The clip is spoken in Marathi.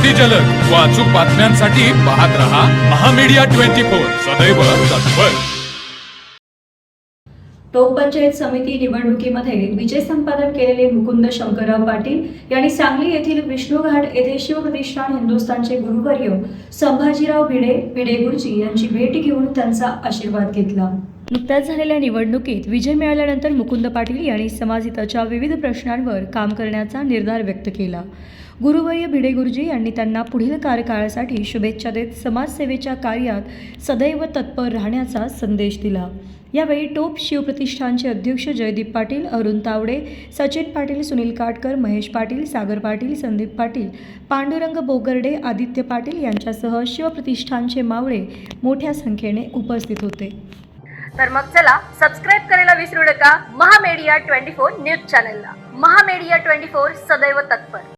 अतिजलद व अचूक बातम्यांसाठी पाहत रहा महामीडिया 24 सदैव तत्पर। टोप पंचायत समिती निवडणुकीमध्ये विजय संपादन केलेले मुकुंद शंकरराव पाटील यांनी सांगली येथील विष्णुघाट येथे शिवप्रतिष्ठान हिंदुस्थानचे गुरुवर्य संभाजीराव भिडे गुरुजी यांची भेट घेऊन त्यांचा आशीर्वाद घेतला। नुकत्याच झालेल्या निवडणुकीत विजय मिळाल्यानंतर मुकुंद पाटील यांनी समाजहिताच्या विविध प्रश्नांवर काम करण्याचा निर्धार व्यक्त केला। गुरुवर्य भिडे गुरुजी यांनी त्यांना पुढील कार्यकाळासाठी शुभेच्छा देत समाजसेवेच्या कार्यात सदैव तत्पर राहण्याचा संदेश दिला। यावेळी टोप शिवप्रतिष्ठानचे अध्यक्ष जयदीप पाटील, अरुण तावडे, सचिन पाटील, सुनील काटकर, महेश पाटील, सागर पाटील, संदीप पाटील, पांडुरंग बोगर्डे, आदित्य पाटील यांच्यासह शिवप्रतिष्ठानचे मावळे मोठ्या संख्येने उपस्थित होते। तर मग चला सबस्क्राइब करायला विसरू नका महामीडिया 24 न्यूज चॅनलला। महामीडिया 24 सदैव तत्पर।